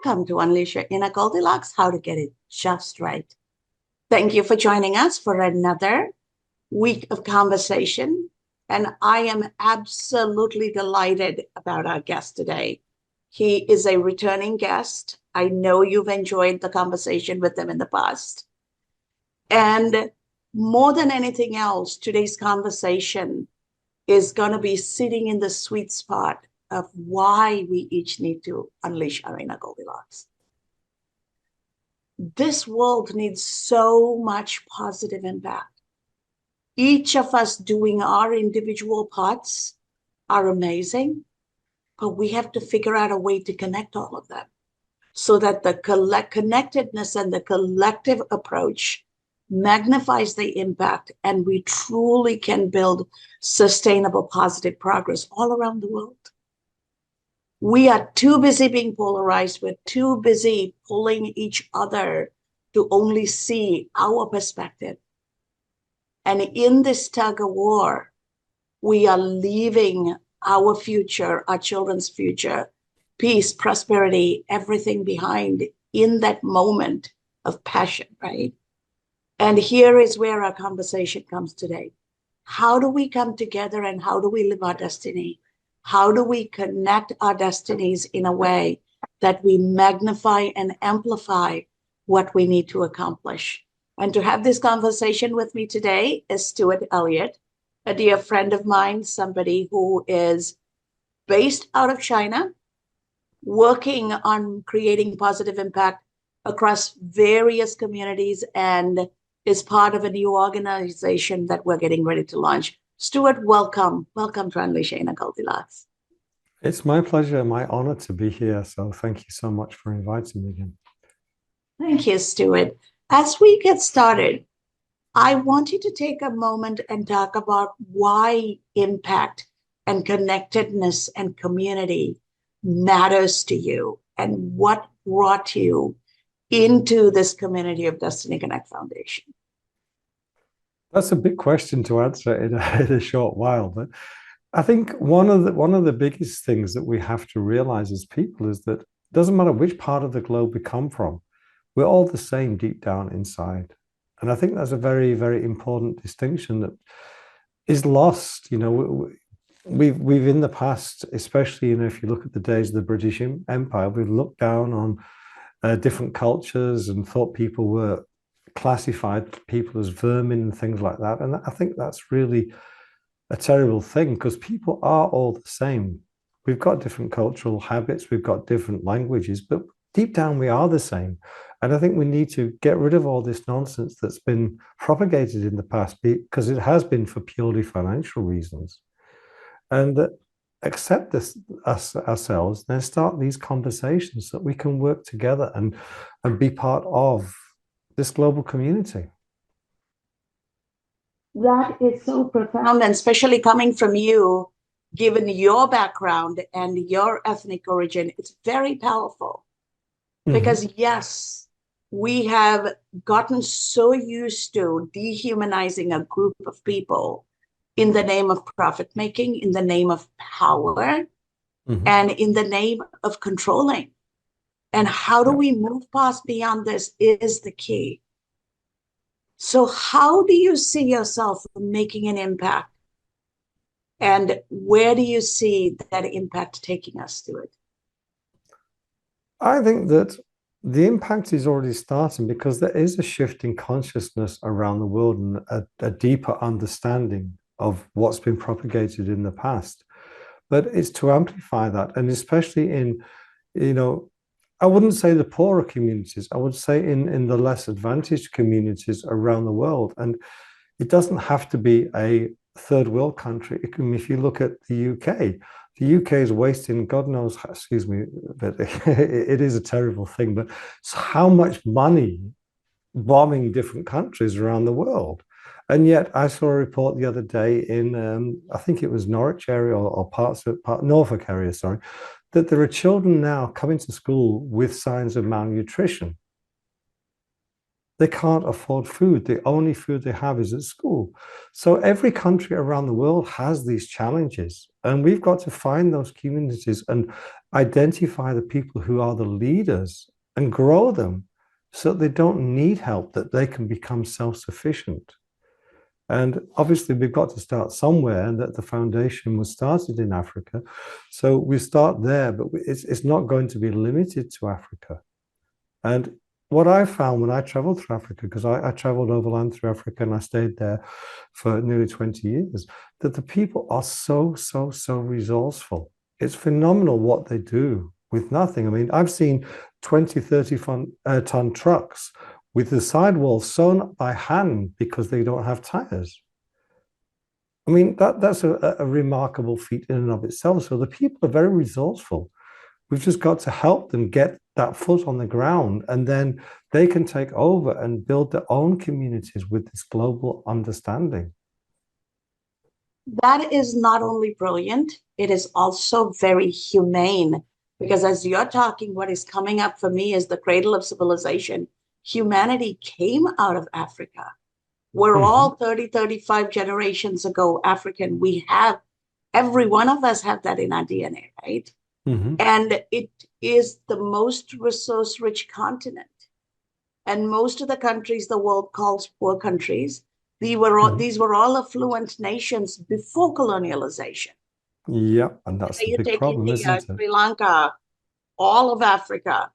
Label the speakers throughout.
Speaker 1: Welcome to Unleash Your Inner Goldilocks, how to get it just right. Thank you for joining us for another week of conversation. And I am absolutely delighted about our guest today. He is a returning guest. I know you've enjoyed the conversation with him in the past. And more than anything else, today's conversation is going to be sitting in the sweet spot of why we each need to unleash our inner Goldilocks. This world needs so much positive impact. Each of us doing our individual parts are amazing, but we have to figure out a way to connect all of them so that the connectedness and the collective approach magnifies the impact, and we truly can build sustainable positive progress all around the world. We are too busy being polarized. We're too busy pulling each other to only see our perspective. And in this tug of war, we are leaving our future, our children's future, peace, prosperity, everything behind in that moment of passion, right? And here is where our conversation comes today. How do we come together and how do we live our destiny? How do we connect our destinies in a way that we magnify and amplify what we need to accomplish? And to have this conversation with me today is Stuart Elliott, a dear friend of mine, somebody who is based out of China, working on creating positive impact across various communities, and is part of a new organization that we're getting ready to launch. Stuart, welcome. Welcome to Unleash Your Inner Goldilocks.
Speaker 2: It's my pleasure, my honor to be here. So thank you so much for inviting me again.
Speaker 1: Thank you, Stuart. As we get started, I want you to take a moment and talk about why impact and connectedness and community matters to you and what brought you into this community of Destiny Connect Foundation.
Speaker 2: That's a big question to answer in a short while, but I think one of the biggest things that we have to realize as people is that it doesn't matter which part of the globe we come from, we're all the same deep down inside. And I think that's a very, very important distinction that is lost. You know, we've in the past, especially, you know, if you look at the days of the British Empire, we've looked down on different cultures and thought people were classified people as vermin and things like that. And I think that's really a terrible thing, because people are all the same. We've got different cultural habits, we've got different languages, but deep down we are the same. And I think we need to get rid of all this nonsense that's been propagated in the past, because it has been for purely financial reasons. And accept this ourselves, then start these conversations so that we can work together and be part of this global community.
Speaker 1: That is so profound, and especially coming from you, given your background and your ethnic origin, it's very powerful. Because yes, we have gotten so used to dehumanizing a group of people in the name of profit making, in the name of power, and in the name of controlling. And how do we move past beyond this is the key. So how do you see yourself making an impact? And where do you see that impact taking us to it?
Speaker 2: I think that the impact is already starting, because there is a shift in consciousness around the world and a deeper understanding of what's been propagated in the past. But it's to amplify that, and especially in, you know, I wouldn't say the poorer communities, I would say in the less advantaged communities around the world. And it doesn't have to be a third world country. If you look at the UK is wasting, God knows, excuse me, but it is a terrible thing, but how much money bombing different countries around the world. And yet I saw a report the other day in, I think it was Norwich area or Norfolk area, sorry, that there are children now coming to school with signs of malnutrition. they can't afford food. The only food they have is at school. So every country around the world has these challenges. And we've got to find those communities and identify the people who are the leaders and grow them so that they don't need help, that they can become self-sufficient. And obviously, we've got to start somewhere, and that the foundation was started in Africa. So we start there, but it's not going to be limited to Africa. And what I found when I traveled through Africa, because I traveled overland through Africa and I stayed there for nearly 20 years, that the people are so resourceful. It's phenomenal what they do with nothing. I mean, I've seen 20, 30 ton trucks with the sidewalls sewn up by hand because they don't have tires. I mean, that's a remarkable feat in and of itself. So the people are very resourceful. We've just got to help them get that foot on the ground, and then they can take over and build their own communities with this global understanding.
Speaker 1: That is not only brilliant, it is also very humane. Because as you're talking, what is coming up for me is the cradle of civilization. Humanity came out of Africa. We're
Speaker 2: Mm-hmm.
Speaker 1: all 30, 35 generations ago African. We have, every one of us have that in our DNA, right?
Speaker 2: Mm-hmm.
Speaker 1: And it is the most resource rich continent. And most of the countries the world calls poor countries,
Speaker 2: Mm-hmm.
Speaker 1: these were all affluent nations before colonialization.
Speaker 2: Yeah, and that's the
Speaker 1: You
Speaker 2: big
Speaker 1: take
Speaker 2: problem,
Speaker 1: India,
Speaker 2: isn't it?
Speaker 1: Sri Lanka, all of Africa,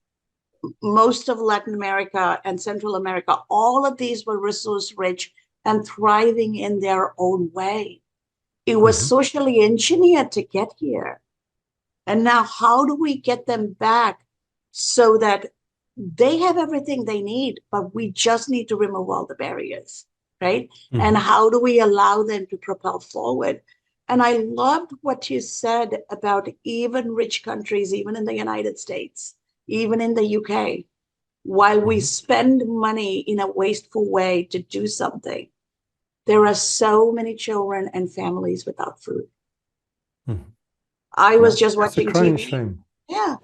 Speaker 1: most of Latin America and Central America, all of these were resource rich and thriving in their own way. It was
Speaker 2: Mm-hmm.
Speaker 1: socially engineered to get here. And now, how do we get them back so that they have everything they need, but we just need to remove all the barriers, right? And
Speaker 2: Mm-hmm.
Speaker 1: how do we allow them to propel forward? And I loved what you said about even rich countries, even in the United States, even in the UK, while we
Speaker 2: Mm-hmm.
Speaker 1: spend money in a wasteful way to do something, there are so many children and families without food.
Speaker 2: Mm-hmm.
Speaker 1: I
Speaker 2: Yeah,
Speaker 1: was just
Speaker 2: it's a
Speaker 1: watching
Speaker 2: crying
Speaker 1: TV.
Speaker 2: shame.
Speaker 1: Yeah.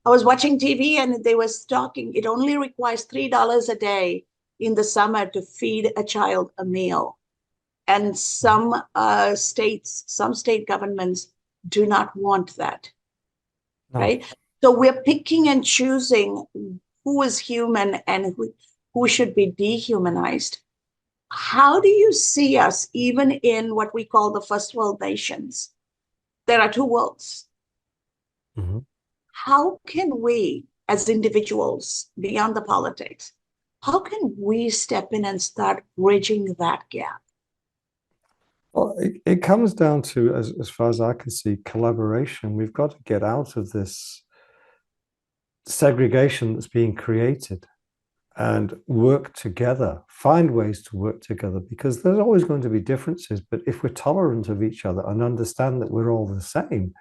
Speaker 1: I was watching TV and they were talking. It only requires $3 a day in the summer to feed a child a meal. And some state governments do not want that,
Speaker 2: No.
Speaker 1: right? So we're picking and choosing who is human and who should be dehumanized. How do you see us, even in what we call the first world nations? There are two worlds.
Speaker 2: Mm-hmm.
Speaker 1: How can we, as individuals, beyond the politics, how can we step in and start bridging that gap?
Speaker 2: Well, it comes down to, as far as I can see, collaboration. We've got to get out of this segregation that's being created and work together, find ways to work together, because there's always going to be differences. But if we're tolerant of each other and understand that we're all the same,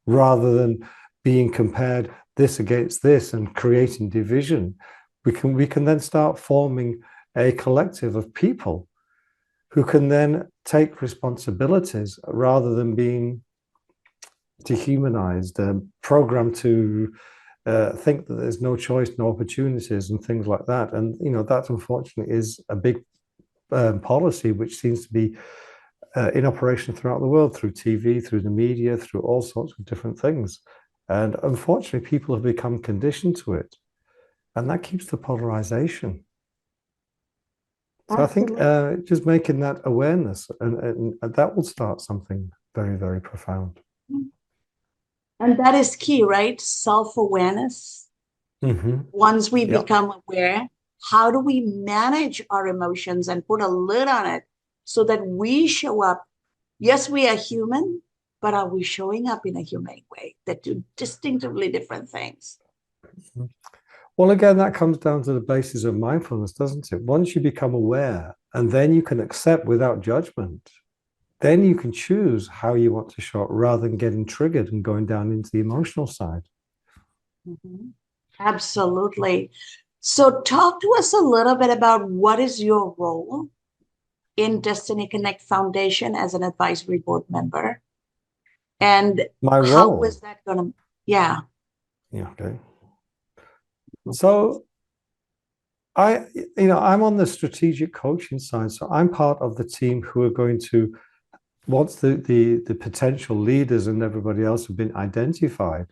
Speaker 2: rather than being compared this against this and creating division, we can then start forming a collective of people who can then take responsibilities rather than being dehumanized, programmed to think that there's no choice, no opportunities, and things like that. And that unfortunately is a big policy which seems to be in operation throughout the world through TV, through the media, through all sorts of different things. And unfortunately, people have become conditioned to it, and that keeps the polarization. So I think
Speaker 1: Absolutely.
Speaker 2: just making that awareness, and that will start something very profound.
Speaker 1: And that is key, right? Self awareness.
Speaker 2: Mm-hmm.
Speaker 1: Once we
Speaker 2: Yeah.
Speaker 1: become aware, how do we manage our emotions and put a lid on it so that we show up? Yes, we are human, but are we showing up in a humane way that do distinctively different things?
Speaker 2: Well, again, that comes down to the basis of mindfulness, doesn't it? Once you become aware and then you can accept without judgment, then you can choose how you want to show up rather than getting triggered and going down into the emotional side.
Speaker 1: Mhm. Absolutely. So, talk to us a little bit about what is your role in Destiny Connect Foundation as an advisory board member, and
Speaker 2: My
Speaker 1: how is
Speaker 2: role.
Speaker 1: that going to? Yeah.
Speaker 2: Yeah, okay.
Speaker 1: Mhm.
Speaker 2: So I, I'm on the strategic coaching side, so I'm part of the team who are going to, once the potential leaders and everybody else have been identified,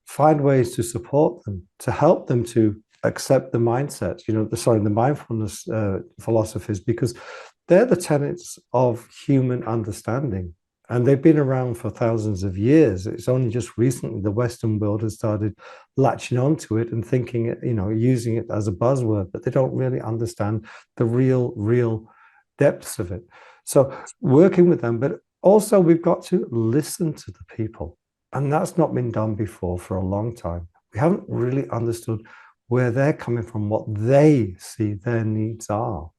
Speaker 2: find ways to support them, to help them to accept the mindset, the mindfulness philosophies, because they're the tenets of human understanding. And they've been around for thousands of years. It's only just recently the Western world has started latching onto it and thinking, using it as a buzzword, but they don't really understand the real depths of it. So working with them, but also we've got to listen to the people. And that's not been done before for a long time. We haven't really understood where they're coming from, what they see their needs are.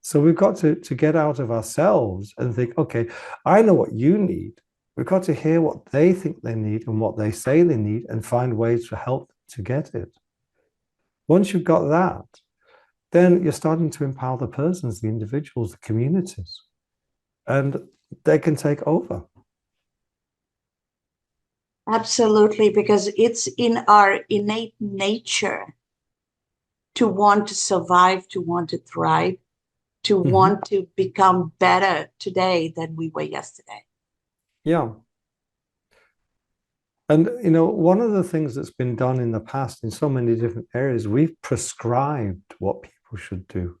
Speaker 2: So we've got to get out of ourselves and think, okay, I know what you need. We've got to hear what they think they need and what they say they need and find ways to help them to get it. Once you've got that, then you're starting to empower the persons, the individuals, the communities, and they can take over.
Speaker 1: Absolutely, because it's in our innate nature to want to survive, to want to thrive, to want to become better today than we were yesterday.
Speaker 2: Yeah. And, one of the things that's been done in the past in so many different areas, we've prescribed what people should do.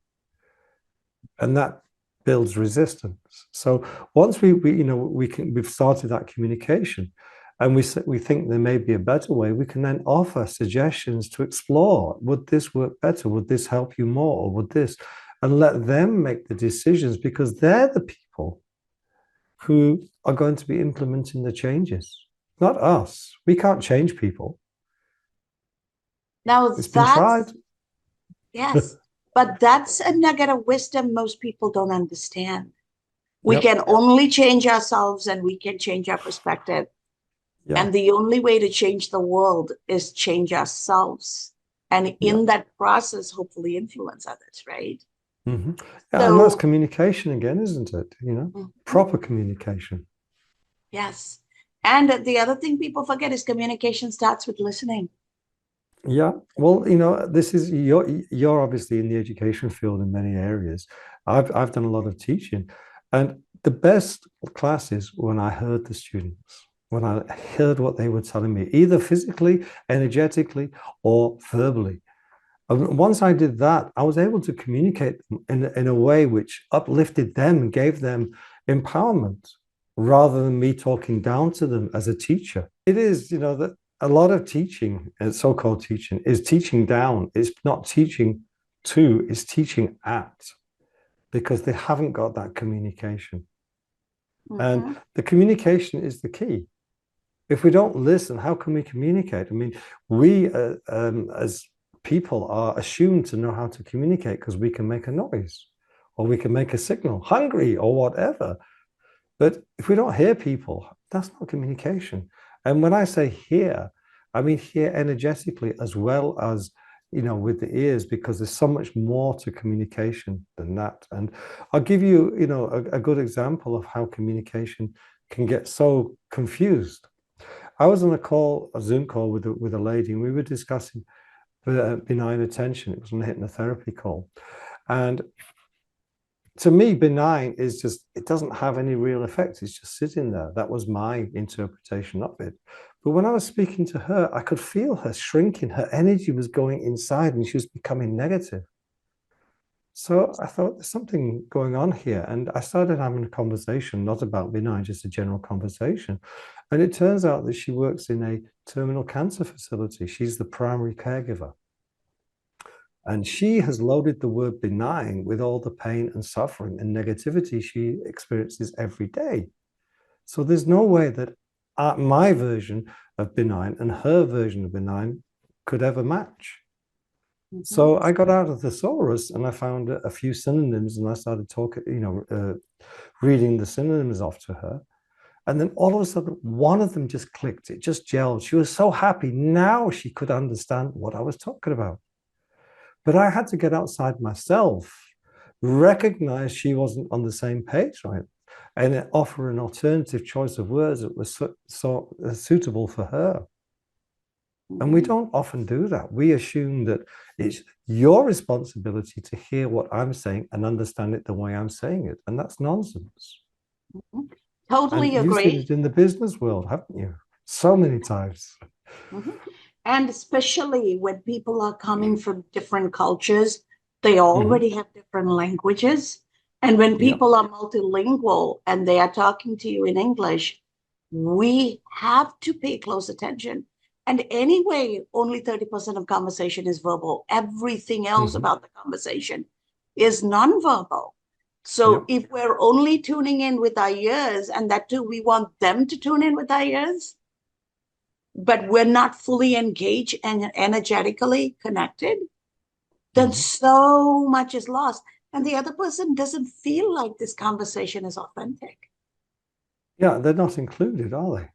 Speaker 2: And that builds resistance. So once we've started that communication and we think there may be a better way, we can then offer suggestions to explore. Would this work better? Would this help you more? Or would this? And let them make the decisions because they're the people who are going to be implementing the changes, not us. We can't change people.
Speaker 1: Now
Speaker 2: It's been tried.
Speaker 1: yes, but that's a nugget of wisdom most people don't understand. We
Speaker 2: Yep.
Speaker 1: can only change ourselves and we can change our perspective.
Speaker 2: Yeah.
Speaker 1: And the only way to change the world is change ourselves. And
Speaker 2: Yeah.
Speaker 1: in that process, hopefully influence others, right?
Speaker 2: Mm-hmm. Yeah, and that's
Speaker 1: So,
Speaker 2: communication again, isn't it? Proper communication.
Speaker 1: yes. And the other thing people forget is communication starts with listening.
Speaker 2: Yeah. Well, this is you're obviously in the education field in many areas. I've done a lot of teaching, and the best classes when I heard the students, when I heard what they were telling me, either physically, energetically, or verbally. And once I did that, I was able to communicate in a way which uplifted them and gave them empowerment rather than me talking down to them as a teacher. It is, that a lot of teaching, so-called teaching, is teaching down. It's not teaching to, it's teaching at, because they haven't got that communication.
Speaker 1: Mm-hmm.
Speaker 2: And the communication is the key. If we don't listen, how can we communicate? I mean, we as people are assumed to know how to communicate because we can make a noise or we can make a signal, hungry or whatever. But if we don't hear people, that's not communication. And when I say hear, I mean hear energetically as well as, with the ears, because there's so much more to communication than that. And I'll give you, a good example of how communication can get so confused. I was on a Zoom call with a lady, and we were discussing benign attention. It was on a hypnotherapy call. And to me, benign is just, it doesn't have any real effect. It's just sitting there. That was my interpretation of it. But when I was speaking to her, I could feel her shrinking. Her energy was going inside and she was becoming negative. So I thought there's something going on here. And I started having a conversation, not about benign, just a general conversation. And it turns out that she works in a terminal cancer facility. She's the primary caregiver. And she has loaded the word benign with all the pain and suffering and negativity she experiences every day. So there's no way that my version of benign and her version of benign could ever match.
Speaker 1: Mm-hmm.
Speaker 2: So I got out of the thesaurus and I found a few synonyms and I started talking, reading the synonyms off to her. And then all of a sudden, one of them just clicked. It just gelled. She was so happy. Now she could understand what I was talking about. But I had to get outside myself, recognize she wasn't on the same page, right? And offer an alternative choice of words that was so suitable for her. And we
Speaker 1: Mhm.
Speaker 2: don't often do that. We assume that it's your responsibility to hear what I'm saying and understand it the way I'm saying it. And that's nonsense.
Speaker 1: Mhm.
Speaker 2: And
Speaker 1: Totally
Speaker 2: you've seen
Speaker 1: agree.
Speaker 2: it in the business world, haven't you? So many times.
Speaker 1: Mhm. And especially when people are coming from different cultures, they already
Speaker 2: Hmm.
Speaker 1: have different languages. And when
Speaker 2: Yeah.
Speaker 1: people are multilingual and they are talking to you in English, we have to pay close attention. And anyway, only 30% of conversation is verbal. Everything else
Speaker 2: Hmm.
Speaker 1: about the conversation is nonverbal.
Speaker 2: Yeah.
Speaker 1: So if we're only tuning in with our ears, and that too, we want them to tune in with our ears, but we're not fully engaged and energetically connected, then
Speaker 2: Hmm.
Speaker 1: so much is lost. And the other person doesn't feel like this conversation is authentic.
Speaker 2: Yeah. They're not included, are they?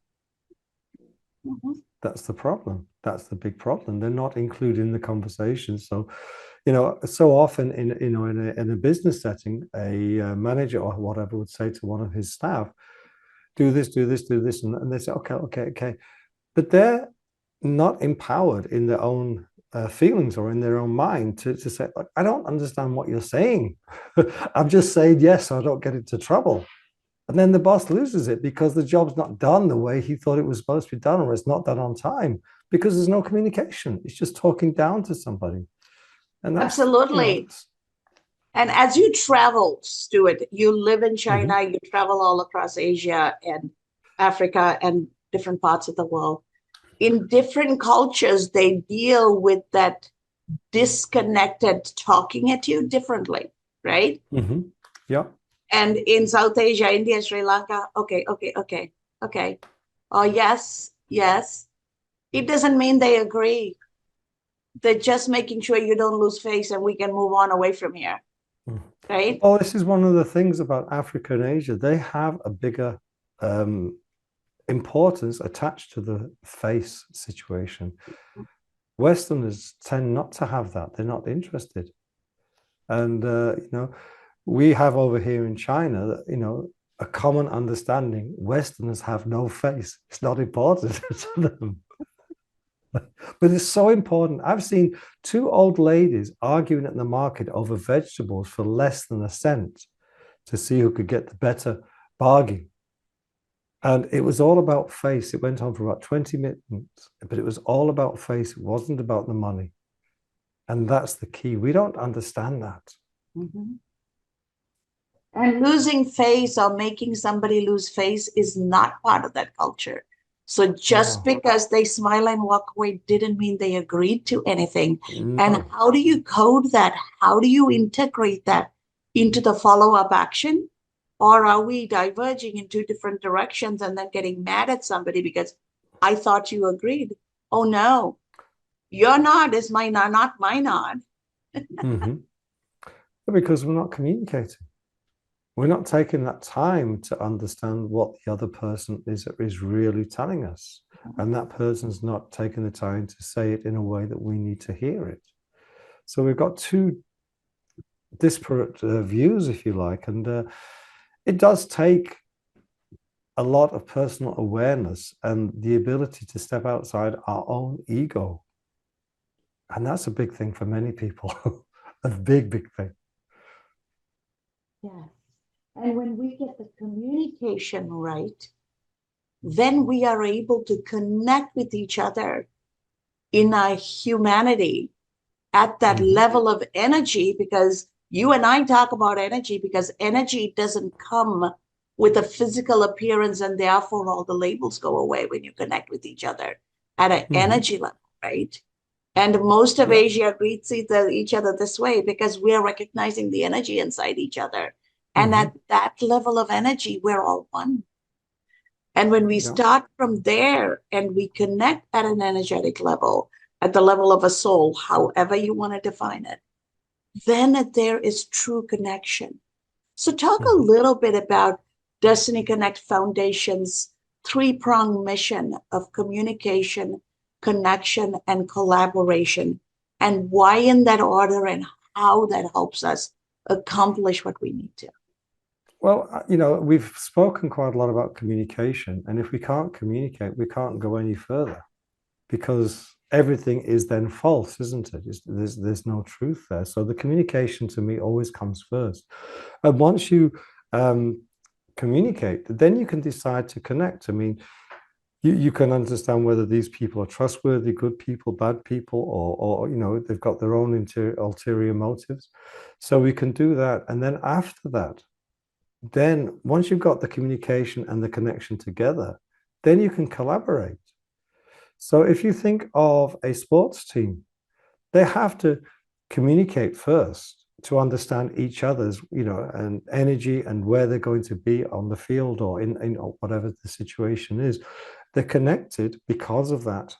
Speaker 1: Mhm.
Speaker 2: That's the problem. That's the big problem. They're not included in the conversation. So, so often in a business setting, a manager or whatever would say to one of his staff, do this, do this, do this. And they say, okay, okay, okay. But they're not empowered in their own feelings or in their own mind to say, like, I don't understand what you're saying. I'm just saying yes, so I don't get into trouble. And then the boss loses it because the job's not done the way he thought it was supposed to be done, or it's not done on time because there's no communication. It's just talking down to somebody. And
Speaker 1: Absolutely. And as you travel, Stuart, you live in
Speaker 2: mhm,
Speaker 1: China, you travel all across Asia and Africa and different parts of the world. In different cultures, they deal with that disconnected talking at you differently, right?
Speaker 2: mhm, yeah.
Speaker 1: And in South Asia, India, Sri Lanka, okay, okay, okay, okay. Oh, yes, yes. It doesn't mean they agree. They're just making sure you don't lose face and we can move on away from here,
Speaker 2: Mm.
Speaker 1: right?
Speaker 2: Well, this is one of the things about Africa and Asia. They have a bigger um, importance attached to the face situation. Westerners tend not to have that. They're not interested. And, we have over here in China, that, a common understanding Westerners have no face. It's not important to them. But it's so important. I've seen two old ladies arguing at the market over vegetables for less than a cent to see who could get the better bargain. And it was all about face. It went on for about 20 minutes, but it was all about face. It wasn't about the money. And that's the key. We don't understand that.
Speaker 1: Mhm. And losing face or making somebody lose face is not part of that culture. So just
Speaker 2: No,
Speaker 1: because they smile and walk away didn't mean they agreed to anything. And
Speaker 2: no.
Speaker 1: how do you code that? How do you integrate that into the follow up action? Or are we diverging in two different directions and then getting mad at somebody because I thought you agreed? Oh no, your nod is my nod, not my nod.
Speaker 2: Mm-hmm. Because we're not communicating. We're not taking that time to understand what the other person is really telling us. And that person's not taking the time to say it in a way that we need to hear it. So we've got two disparate views, if you like. And it does take a lot of personal awareness and the ability to step outside our own ego. And that's a big thing for many people, a big, big thing.
Speaker 1: Yes. And when we get the communication right, then we are able to connect with each other in our humanity at that
Speaker 2: Mm-hmm.
Speaker 1: level of energy, because you and I talk about energy because energy doesn't come with a physical appearance, and therefore all the labels go away when you connect with each other at an
Speaker 2: Mm-hmm.
Speaker 1: energy level, right? And most of
Speaker 2: Yeah.
Speaker 1: Asia greets each other this way because we are recognizing the energy inside each other. And
Speaker 2: Mm-hmm.
Speaker 1: at that level of energy, we're all one. And when we
Speaker 2: Yeah.
Speaker 1: start from there and we connect at an energetic level, at the level of a soul, however you want to define it, then there is true connection. So, talk a
Speaker 2: Mm-hmm.
Speaker 1: little bit about Destiny Connect Foundation's three-pronged mission of communication, connection, and collaboration, and why in that order and how that helps us accomplish what we need to.
Speaker 2: Well, we've spoken quite a lot about communication, and if we can't communicate, we can't go any further because everything is then false, isn't it? There's no truth there. So the communication to me always comes first. And once you communicate, then you can decide to connect. I mean, you can understand whether these people are trustworthy, good people, bad people, or they've got their own ulterior motives. So we can do that. And then after that, then once you've got the communication and the connection together, then you can collaborate. So if you think of a sports team, they have to communicate first to understand each other's, and energy and where they're going to be on the field or in whatever the situation is. They're connected because of that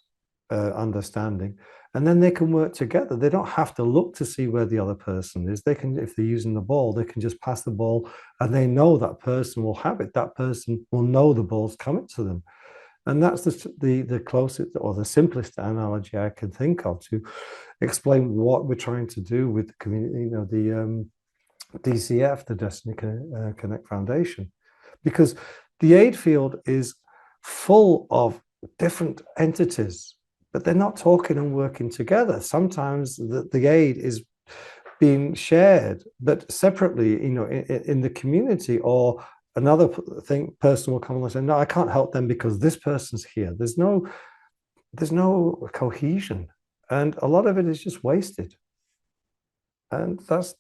Speaker 2: understanding, and then they can work together. They don't have to look to see where the other person is. They can, if they're using the ball, they can just pass the ball, and they know that person will have it. That person will know the ball's coming to them. And that's the closest or the simplest analogy I can think of to explain what we're trying to do with the community, the DCF, the Destiny Connect Foundation, because the aid field is full of different entities, but they're not talking and working together. Sometimes the aid is being shared, but separately, in the community, or another person will come along and say, no, I can't help them because this person's here. There's no cohesion. And a lot of it is just wasted. And that's,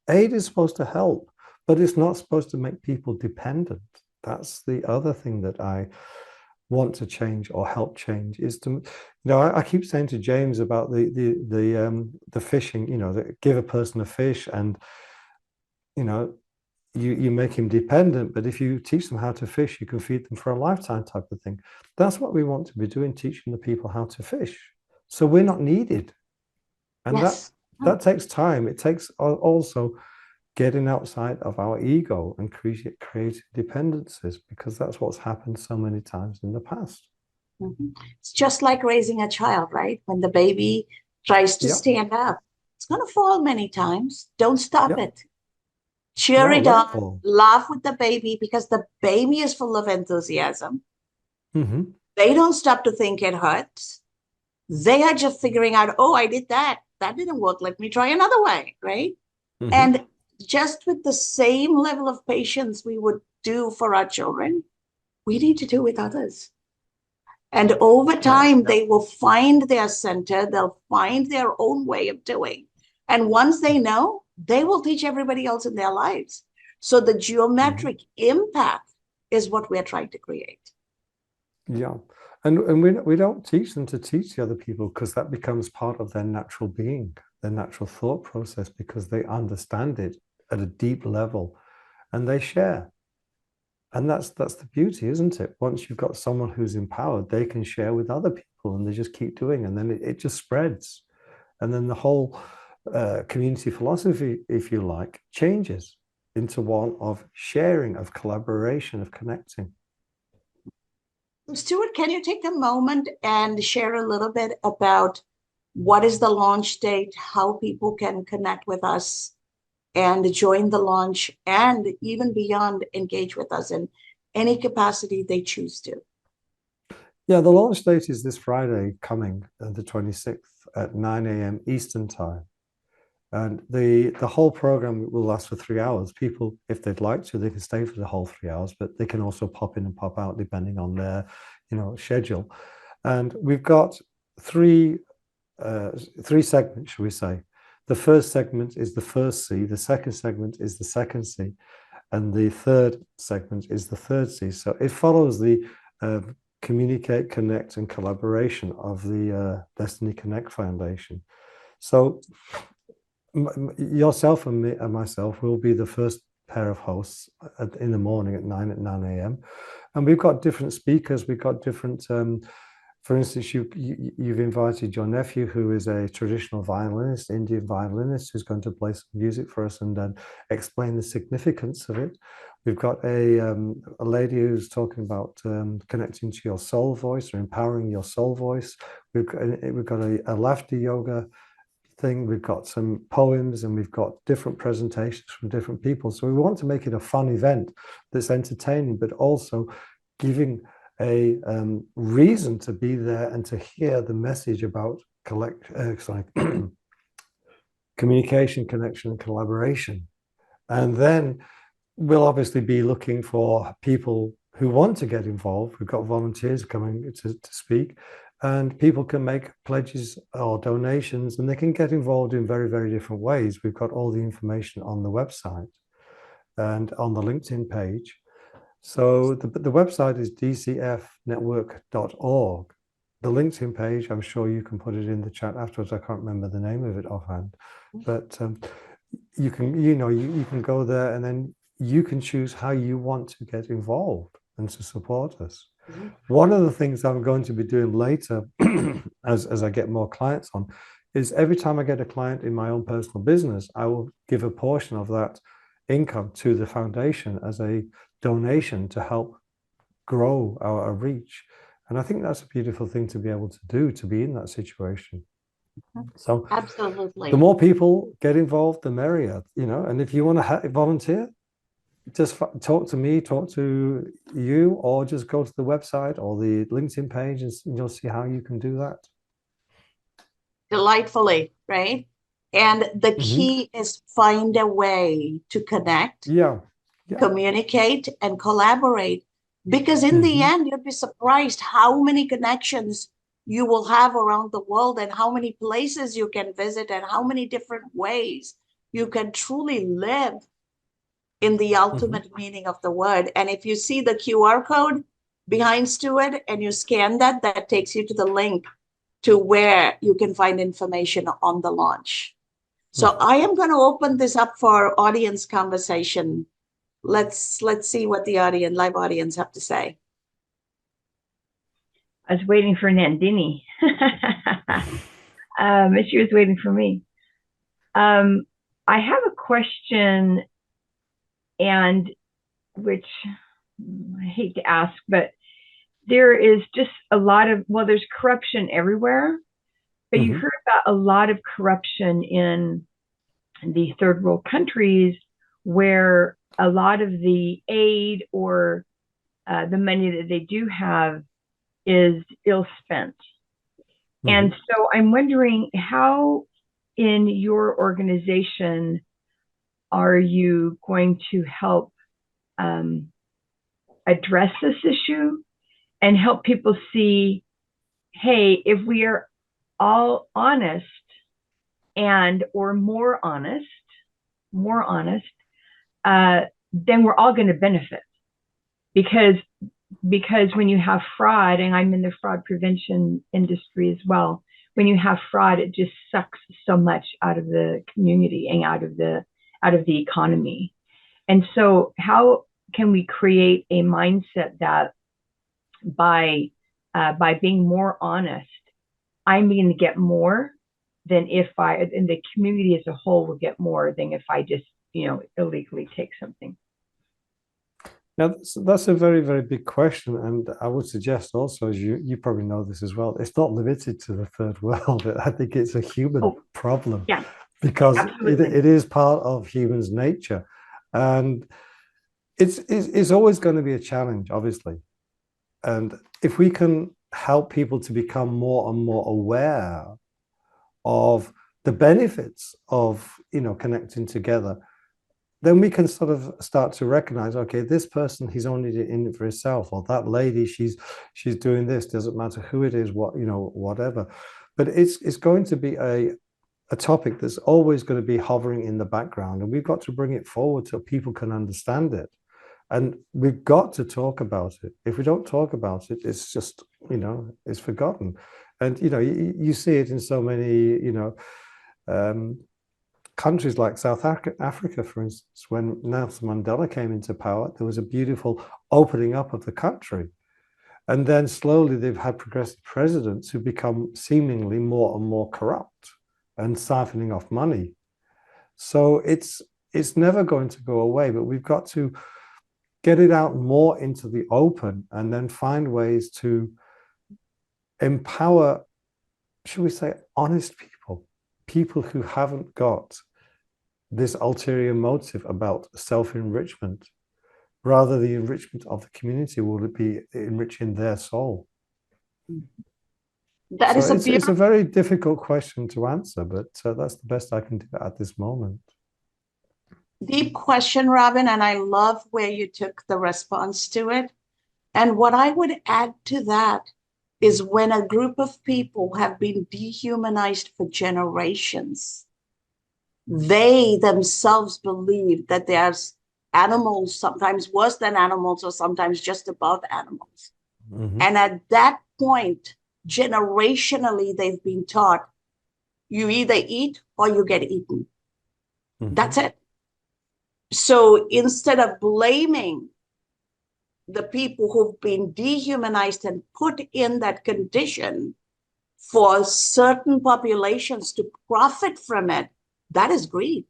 Speaker 2: aid is supposed to help, but it's not supposed to make people dependent. That's the other thing that I want to change or help change is to, I keep saying to James about the fishing, give a person a fish and, you make him dependent, but if you teach them how to fish, you can feed them for a lifetime type of thing. That's what we want to be doing, teaching the people how to fish. So we're not needed. And
Speaker 1: Yes.
Speaker 2: that takes time. It takes also getting outside of our ego and creating dependencies, because that's what's happened so many times in the past.
Speaker 1: Mhm. It's just like raising a child, right? When the baby tries to
Speaker 2: Yeah.
Speaker 1: stand up, it's going to fall many times. Don't stop
Speaker 2: Yeah.
Speaker 1: it. Cheer
Speaker 2: No,
Speaker 1: it
Speaker 2: let it
Speaker 1: on,
Speaker 2: fall.
Speaker 1: laugh with the baby because the baby is full of enthusiasm.
Speaker 2: Mm-hmm.
Speaker 1: They don't stop to think it hurts. They are just figuring out, oh, I did that. That didn't work. Let me try another way, right?
Speaker 2: Mm-hmm.
Speaker 1: And just with the same level of patience we would do for our children, we need to do with others. And over
Speaker 2: Yeah.
Speaker 1: time, they will find their center, they'll find their own way of doing. And once they know, they will teach everybody else in their lives. So the
Speaker 2: Mm-hmm.
Speaker 1: geometric impact is what we're trying to create.
Speaker 2: Yeah. And we don't teach them to teach the other people, because that becomes part of their natural being, their natural thought process, because they understand it at a deep level and they share. And that's the beauty, isn't it? Once you've got someone who's empowered, they can share with other people and they just keep doing, and then it just spreads. And then the whole community philosophy, if you like, changes into one of sharing, of collaboration, of connecting.
Speaker 1: Stuart, can you take a moment and share a little bit about what is the launch date, how people can connect with us and join the launch, and even beyond, engage with us in any capacity they choose to?
Speaker 2: Yeah, the launch date is this Friday coming, the 26th at 9 a.m. Eastern time. And the whole program will last for 3 hours. People, if they'd like to, they can stay for the whole 3 hours, but they can also pop in and pop out depending on their, schedule. And we've got three segments, shall we say. The first segment is the first C, the second segment is the second C, and the third segment is the third C. So it follows the communicate, connect, and collaboration of the Destiny Connect Foundation. So yourself and me and myself will be the first pair of hosts in the morning at 9 a.m. And we've got different speakers. We've got different, for instance, you've invited your nephew, who is a traditional violinist, Indian violinist, who's going to play some music for us and then explain the significance of it. We've got a lady who's talking about connecting to your soul voice or empowering your soul voice. We've got a laughter yoga thing. We've got some poems and we've got different presentations from different people. So we want to make it a fun event that's entertaining, but also giving a reason to be there and to hear the message about communication, connection, and collaboration. And then we'll obviously be looking for people who want to get involved. We've got volunteers coming to speak, and people can make pledges or donations, and they can get involved in very, very different ways. We've got all the information on the website and on the LinkedIn page. So the website is dcfnetwork.org. The LinkedIn page, I'm sure you can put it in the chat afterwards. I can't remember the name of it offhand, but you can, you can go there, and then you can choose how you want to get involved and to support us. Mm-hmm. One of the things I'm going to be doing later, as I get more clients on, is every time I get a client in my own personal business, I will give a portion of that income to the foundation as a donation to help grow our reach. And I think that's a beautiful thing to be able to do, to be in that situation. So
Speaker 1: absolutely,
Speaker 2: the more people get involved, the merrier, and if you want to volunteer, just talk to me, talk to you, or just go to the website or the LinkedIn page, and you'll see how you can do that.
Speaker 1: Delightfully, right? And the key is find a way to connect, communicate, and collaborate. Because in the end, you'd be surprised how many connections you will have around the world, and how many places you can visit, and how many different ways you can truly live in the ultimate meaning of the word. And if you see the QR code behind Stuart and you scan that, that takes you to the link to where you can find information on the launch. So I am going to open this up for audience conversation. Let's see what the live audience have to say.
Speaker 3: I was waiting for Nandini. She was waiting for me. I have a question, and which I hate to ask, but there is just a lot of, there's corruption everywhere, but you heard about a lot of corruption in the third world countries, where a lot of the aid or the money that they do have is ill spent. And so I'm wondering, how in your organization are you going to help address this issue and help people see, hey, if we are all honest or more honest, then we're all going to benefit. Because when you have fraud, and I'm in the fraud prevention industry as well, when you have fraud, it just sucks so much out of the community and out of the economy. And so how can we create a mindset that by being more honest, I'm going to get more than and the community as a whole will get more than if I just, illegally take something?
Speaker 2: Now, that's a very, very big question. And I would suggest also, as you probably know this as well, it's not limited to the third world. I think it's a human problem, because it is part of humans' nature. And it's always going to be a challenge, obviously. And if we can help people to become more and more aware of the benefits of, connecting together, then we can sort of start to recognize, okay, this person, he's only in it for himself, or that lady, she's doing this, doesn't matter who it is, whatever. But it's going to be a topic that's always going to be hovering in the background, and we've got to bring it forward so people can understand it. And we've got to talk about it. If we don't talk about it, it's just, it's forgotten. And, you see it in so many, countries like South Africa, for instance. When Nelson Mandela came into power, there was a beautiful opening up of the country. And then slowly they've had progressive presidents who become seemingly more and more corrupt and siphoning off money. So it's never going to go away, but we've got to get it out more into the open, and then find ways to empower, should we say, honest people who haven't got this ulterior motive about self-enrichment, rather the enrichment of the community? Will it be enriching their soul?
Speaker 1: That
Speaker 2: So
Speaker 1: is a
Speaker 2: it's a
Speaker 1: beautiful,
Speaker 2: very difficult question to answer, but that's the best I can do at this moment.
Speaker 1: deep question, Robin, and I love where you took the response to it. And what I would add to that is when a group of people have been dehumanized for generations, they themselves believe that there's animals, sometimes worse than animals, or sometimes just above animals.
Speaker 2: Mm-hmm.
Speaker 1: And at that point, generationally, they've been taught you either eat or you get eaten.
Speaker 2: Mm-hmm.
Speaker 1: That's it. So instead of blaming the people who've been dehumanized and put in that condition for certain populations to profit from it, that is greed.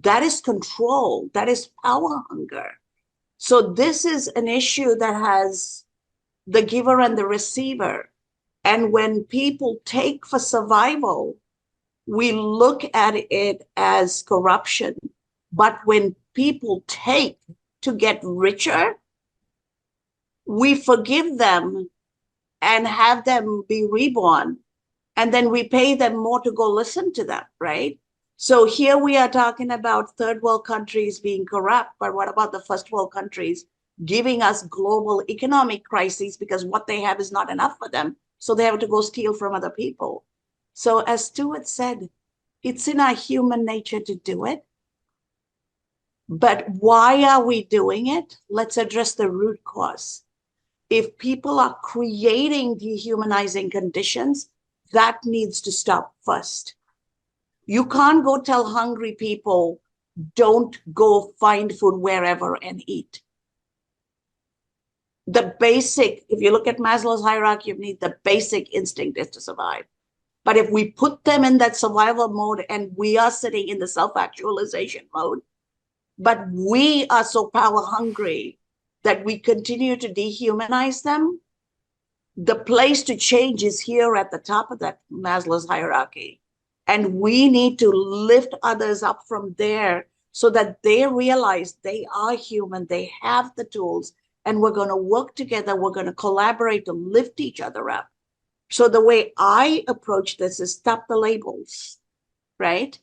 Speaker 1: That is control. That is power hunger. So this is an issue that has the giver and the receiver. And when people take for survival, we look at it as corruption. But when people take to get richer, we forgive them and have them be reborn. And then we pay them more to go listen to them, right? So here we are talking about third world countries being corrupt, but what about the first world countries giving us global economic crises because what they have is not enough for them, so they have to go steal from other people. So as Stuart said, it's in our human nature to do it. But why are we doing it? Let's address the root cause. If people are creating dehumanizing conditions, that needs to stop first. You can't go tell hungry people, don't go find food wherever and eat. The basic, if you look at Maslow's hierarchy of needs, the basic instinct is to survive. But if we put them in that survival mode and we are sitting in the self-actualization mode, but we are so power hungry that we continue to dehumanize them, the place to change is here at the top of that Maslow's hierarchy. And we need to lift others up from there so that they realize they are human, they have the tools, and we're going to work together, we're going to collaborate to lift each other up. So the way I approach this is stop the labels, right?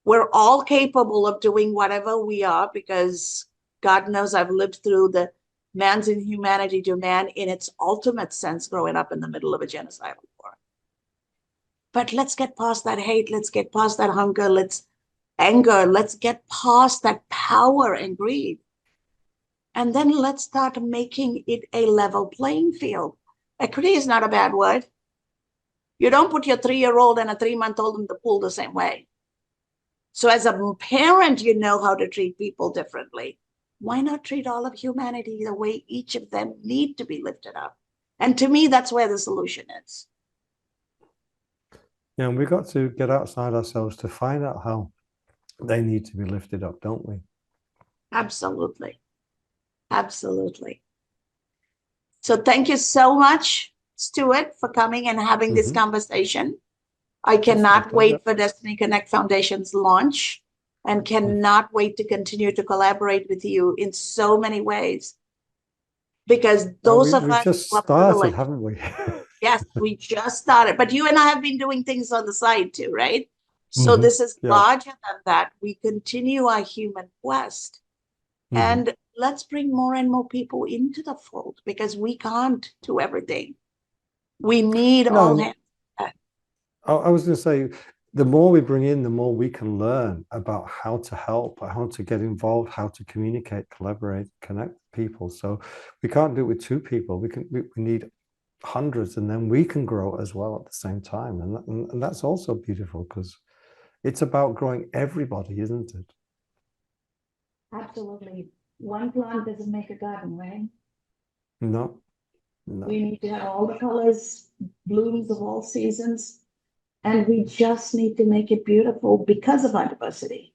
Speaker 1: We're all capable of doing whatever we are because God knows I've lived through the man's inhumanity to man in its ultimate sense growing up in the middle of a genocidal war. But let's get past that hate. Let's get past that hunger. Let's anger. Let's get past that power and greed. And then let's start making it a level playing field. Equity is not a bad word. You don't put your 3-year-old and a 3-month-old in the pool the same way. So as a parent, you know how to treat people differently. Why not treat all of humanity the way each of them need to be lifted up? And to me, that's where the solution is.
Speaker 2: Yeah, and we've got to get outside ourselves to find out how they need to be lifted up, don't we?
Speaker 1: Absolutely. Absolutely. So thank you so much, Stuart, for coming and having this conversation. I cannot wait for Destiny Connect Foundation's launch and cannot wait to continue to collaborate with you in so many ways. Because those of
Speaker 2: we've
Speaker 1: us
Speaker 2: just
Speaker 1: who are
Speaker 2: started,
Speaker 1: privileged,
Speaker 2: haven't we?
Speaker 1: yes, we just started. But you and I have been doing things on the side too, right? So this is larger than that. We continue our human quest. And let's bring more and more people into the fold because we can't do everything. We need all hands.
Speaker 2: I was going to say, the more we bring in, the more we can learn about how to help, how to get involved, how to communicate, collaborate, connect people. So we can't do it with 2 people. We need hundreds, and then we can grow as well at the same time. And that's also beautiful because it's about growing everybody, isn't it?
Speaker 1: Absolutely. One plant doesn't make a garden, right?
Speaker 2: No.
Speaker 1: We need to have all the colors, blooms of all seasons. And we just need to make it beautiful because of our diversity.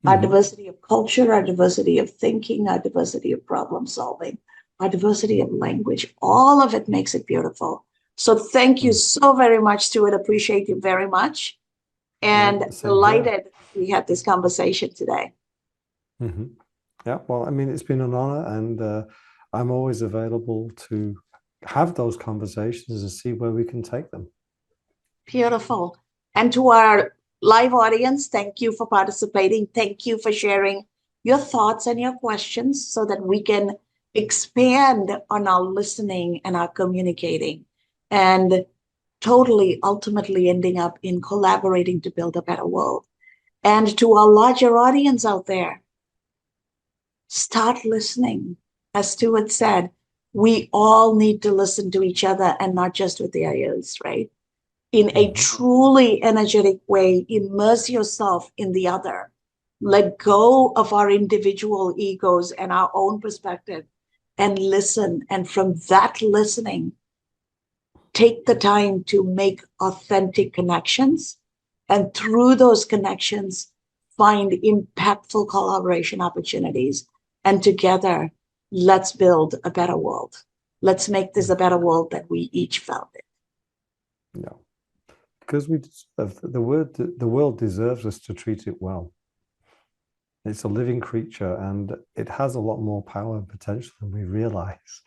Speaker 1: Our diversity of culture, our diversity of thinking, our diversity of problem solving, our diversity of language, all of it makes it beautiful. So thank you so very much, Stuart. Appreciate you very much. And delighted we had this conversation today.
Speaker 2: Yeah, well, I mean, it's been an honor, and I'm always available to have those conversations and see where we can take them.
Speaker 1: Beautiful. And to our live audience, thank you for participating. Thank you for sharing your thoughts and your questions so that we can expand on our listening and our communicating, and totally ultimately ending up in collaborating to build a better world. And to our larger audience out there, start listening. As Stuart said, we all need to listen to each other and not just with their ears, right? In a truly energetic way, immerse yourself in the other. Let go of our individual egos and our own perspective and listen. And from that listening, take the time to make authentic connections. And through those connections, find impactful collaboration opportunities. And together, let's build a better world. Let's make this a better world that we each found it.
Speaker 2: Yeah, because we deserve, the world deserves us to treat it well. It's a living creature, and it has a lot more power and potential than we realize.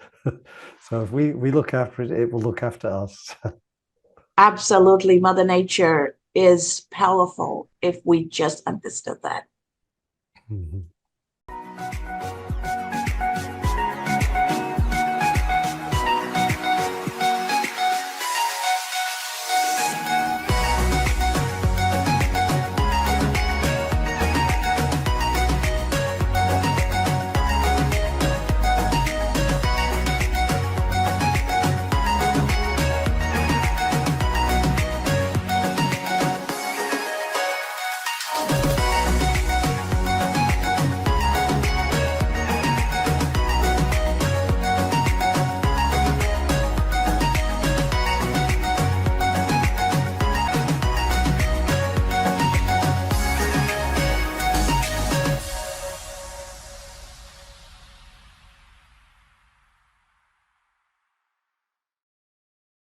Speaker 2: So if we look after it, it will look after us.
Speaker 1: Absolutely, Mother Nature is powerful if we just understood that.
Speaker 2: Mhm.